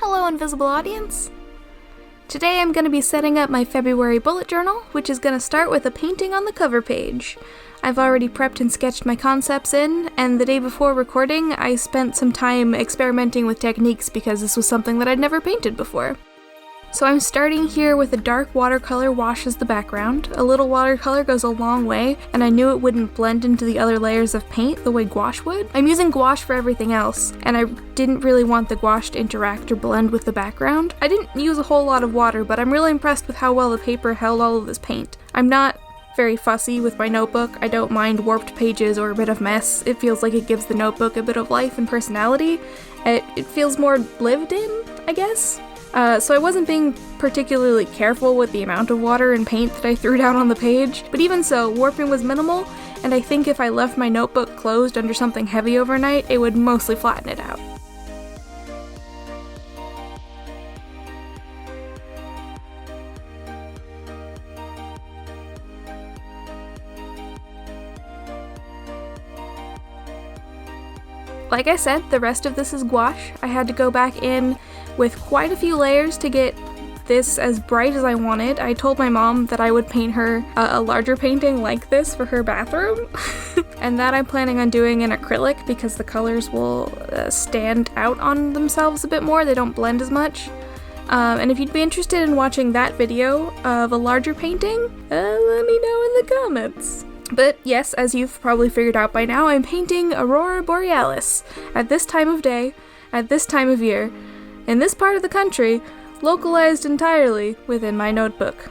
Hello, invisible audience! Today I'm going to be setting up my February bullet journal, which is going to start with a painting on the cover page. I've already prepped and sketched my concepts in, and the day before recording I spent some time experimenting with techniques because this was something that I'd never painted before. So I'm starting here with a dark watercolor wash as the background. A little watercolor goes a long way, and I knew it wouldn't blend into the other layers of paint the way gouache would. I'm using gouache for everything else, and I didn't really want the gouache to interact or blend with the background. I didn't use a whole lot of water, but I'm really impressed with how well the paper held all of this paint. I'm not very fussy with my notebook. I don't mind warped pages or a bit of mess. It feels like it gives the notebook a bit of life and personality. It feels more lived in, I guess. So I wasn't being particularly careful with the amount of water and paint that I threw down on the page, but even so, warping was minimal, and I think if I left my notebook closed under something heavy overnight, it would mostly flatten it out. Like I said, the rest of this is gouache. I had to go back in with quite a few layers to get this as bright as I wanted. I told my mom that I would paint her a larger painting like this for her bathroom, and that I'm planning on doing in acrylic because the colors will stand out on themselves a bit more. They don't blend as much. And if you'd be interested in watching that video of a larger painting, let me know in the comments. But yes, as you've probably figured out by now, I'm painting Aurora Borealis at this time of day, at this time of year, in this part of the country, localized entirely within my notebook.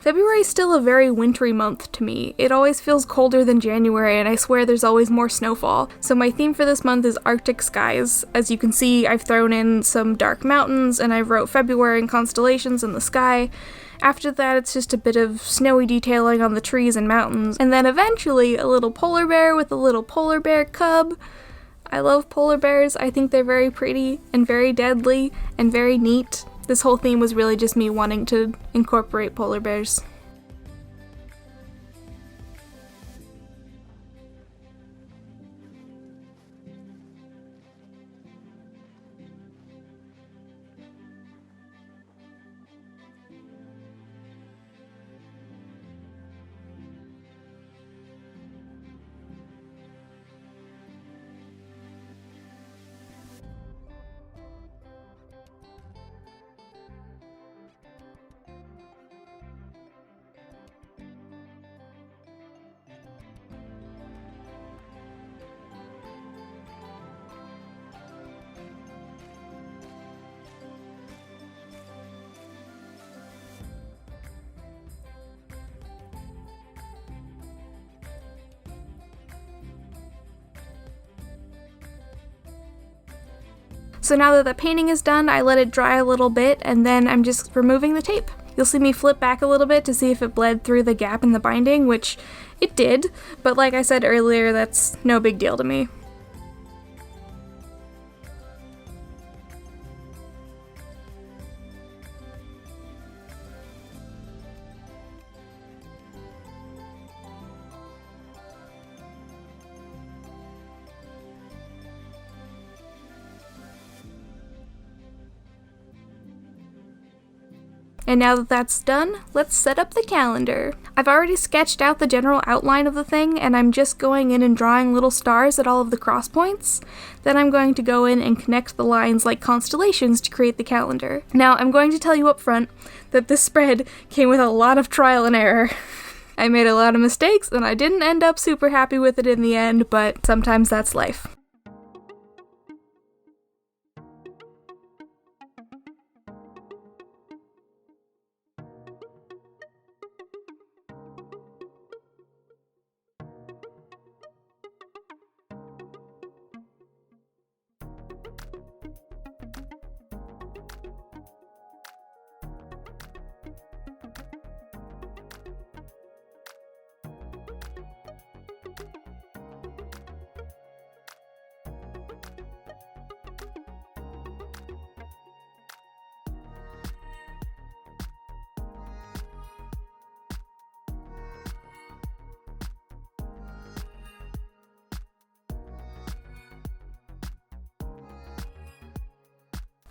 February is still a very wintry month to me. It always feels colder than January, and I swear there's always more snowfall. So my theme for this month is Arctic skies. As you can see, I've thrown in some dark mountains, and I wrote February and constellations in the sky. After that, it's just a bit of snowy detailing on the trees and mountains, and then eventually a little polar bear with a little polar bear cub. I love polar bears. I think they're very pretty and very deadly and very neat. This whole theme was really just me wanting to incorporate polar bears. So now that the painting is done, I let it dry a little bit, and then I'm just removing the tape. You'll see me flip back a little bit to see if it bled through the gap in the binding, which it did, but like I said earlier, that's no big deal to me. And now that that's done, let's set up the calendar. I've already sketched out the general outline of the thing, and I'm just going in and drawing little stars at all of the cross points. Then I'm going to go in and connect the lines like constellations to create the calendar. Now, I'm going to tell you up front that this spread came with a lot of trial and error. I made a lot of mistakes, and I didn't end up super happy with it in the end, but sometimes that's life.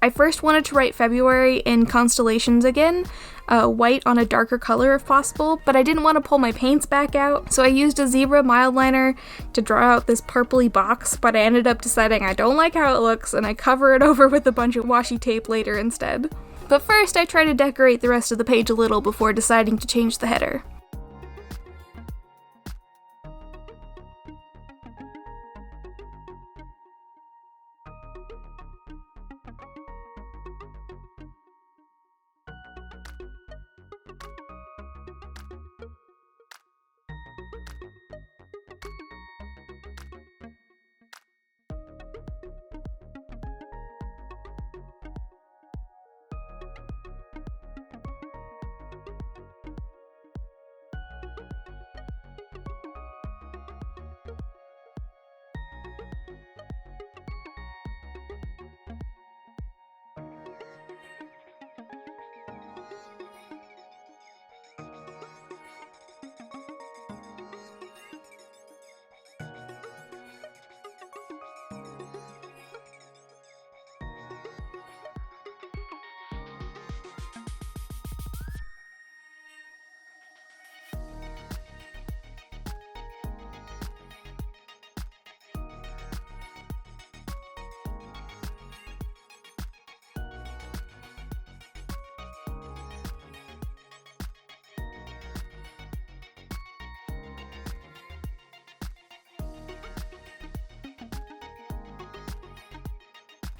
I first wanted to write February in constellations again, white on a darker color if possible, but I didn't want to pull my paints back out, so I used a zebra mild liner to draw out this purpley box, but I ended up deciding I don't like how it looks, and I cover it over with a bunch of washi tape later instead. But first I try to decorate the rest of the page a little before deciding to change the header.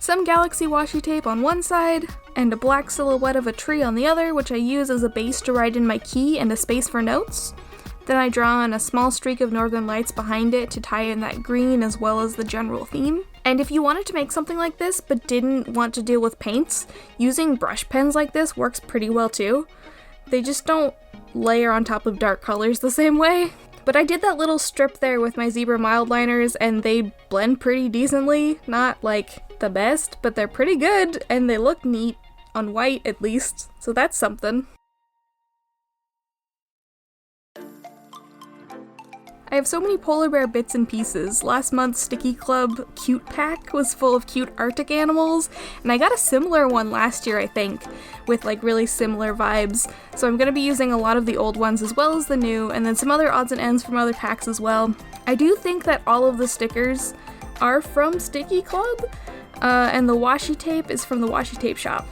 Some galaxy washi tape on one side, and a black silhouette of a tree on the other, which I use as a base to write in my key and a space for notes. Then I draw in a small streak of northern lights behind it to tie in that green as well as the general theme. And if you wanted to make something like this but didn't want to deal with paints, using brush pens like this works pretty well too. They just don't layer on top of dark colors the same way. But I did that little strip there with my zebra mild liners and they blend pretty decently. Not like the best, but they're pretty good and they look neat on white at least, so that's something. I have so many polar bear bits and pieces. Last month's Stickii Club cute pack was full of cute Arctic animals, and I got a similar one last year, I think, with like really similar vibes. So I'm gonna be using a lot of the old ones as well as the new, and then some other odds and ends from other packs as well. I do think that all of the stickers are from Stickii Club, and the washi tape is from the washi tape shop.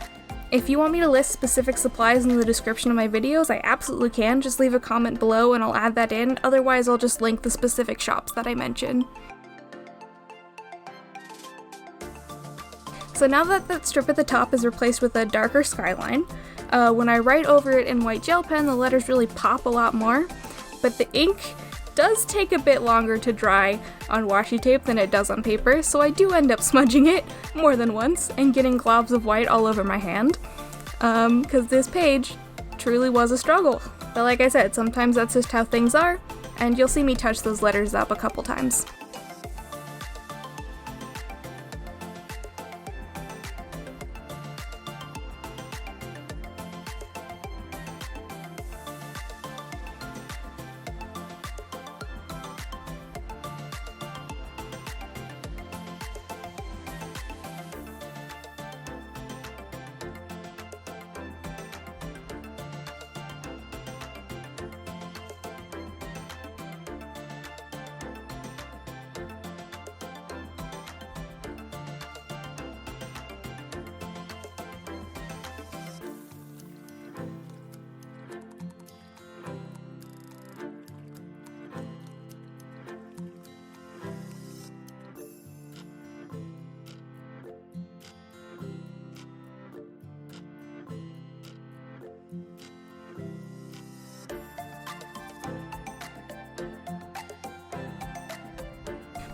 If you want me to list specific supplies in the description of my videos, I absolutely can. Just leave a comment below and I'll add that in. Otherwise, I'll just link the specific shops that I mentioned. So now that that strip at the top is replaced with a darker skyline, when I write over it in white gel pen, the letters really pop a lot more. But the ink does take a bit longer to dry on washi tape than it does on paper, so I do end up smudging it more than once and getting globs of white all over my hand, because this page truly was a struggle. But like I said, sometimes that's just how things are, and you'll see me touch those letters up a couple times.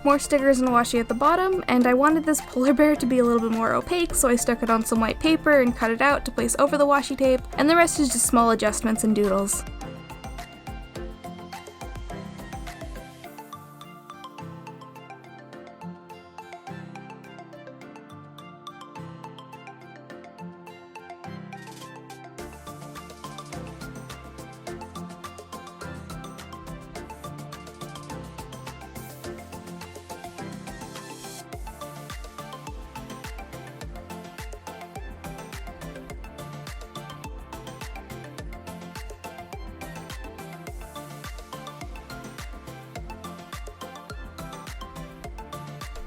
More stickers and washi at the bottom, and I wanted this polar bear to be a little bit more opaque, so I stuck it on some white paper and cut it out to place over the washi tape, and the rest is just small adjustments and doodles.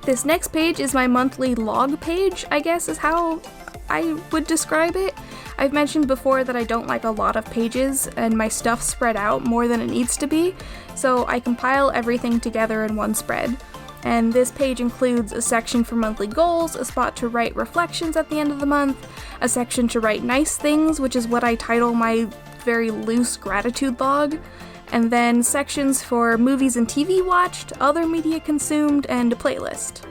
This next page is my monthly log page, I guess is how I would describe it. I've mentioned before that I don't like a lot of pages and my stuff spread out more than it needs to be, so I compile everything together in one spread. And this page includes a section for monthly goals, a spot to write reflections at the end of the month, a section to write nice things, which is what I title my very loose gratitude log, and then sections for movies and TV watched, other media consumed, and a playlist.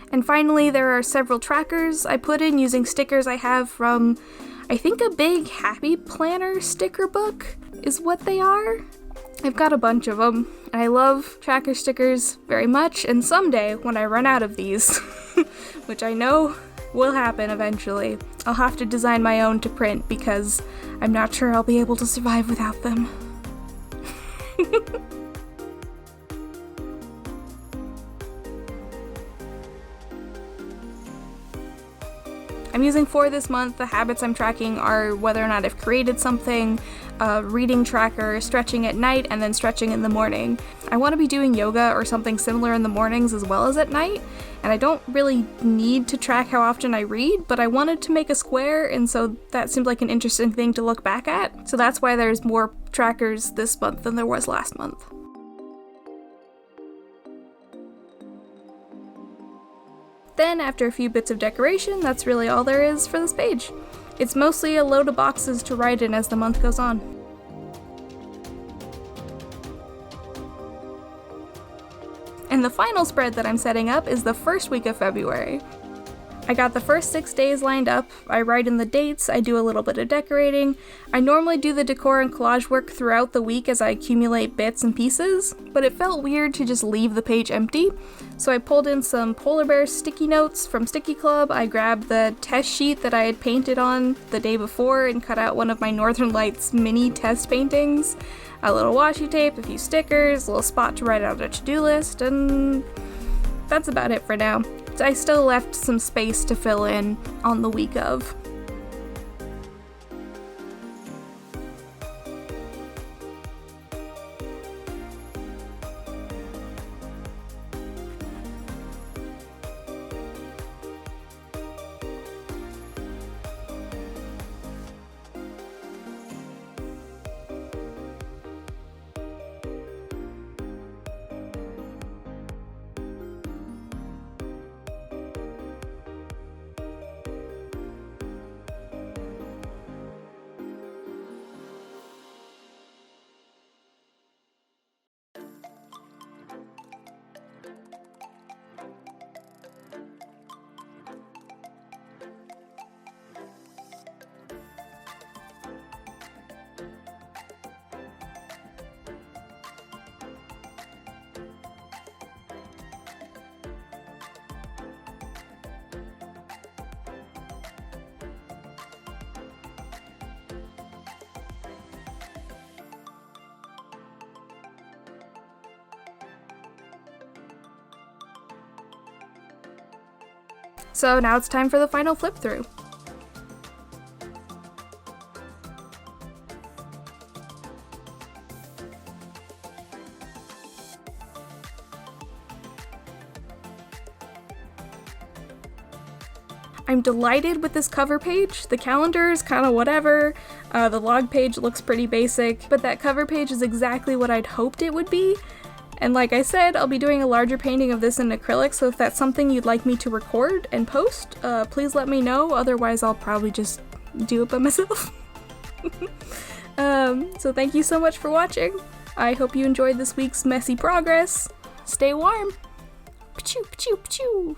And finally, there are several trackers I put in using stickers I have from, I think, a big Happy Planner sticker book is what they are. I've got a bunch of them, and I love tracker stickers very much, and someday, when I run out of these, which I know will happen eventually, I'll have to design my own to print because I'm not sure I'll be able to survive without them. I'm using for this month, the habits I'm tracking are whether or not I've created something, reading tracker, stretching at night, and then stretching in the morning. I want to be doing yoga or something similar in the mornings as well as at night, and I don't really need to track how often I read, but I wanted to make a square, and so that seemed like an interesting thing to look back at. So that's why there's more trackers this month than there was last month. Then, after a few bits of decoration, that's really all there is for this page. It's mostly a load of boxes to write in as the month goes on. And the final spread that I'm setting up is the first week of February. I got the first 6 days lined up, I write in the dates, I do a little bit of decorating. I normally do the decor and collage work throughout the week as I accumulate bits and pieces, but it felt weird to just leave the page empty, so I pulled in some polar bear sticky notes from Stickii Club. I grabbed the test sheet that I had painted on the day before and cut out one of my Northern Lights mini test paintings, a little washi tape, a few stickers, a little spot to write out a to-do list, and that's about it for now. I still left some space to fill in on the week of. So now it's time for the final flip through. I'm delighted with this cover page. The calendar is kind of whatever, the log page looks pretty basic, but that cover page is exactly what I'd hoped it would be. And like I said, I'll be doing a larger painting of this in acrylic, so if that's something you'd like me to record and post, please let me know, otherwise I'll probably just do it by myself. So thank you so much for watching. I hope you enjoyed this week's messy progress. Stay warm. Pachoo, pachoo, pachoo.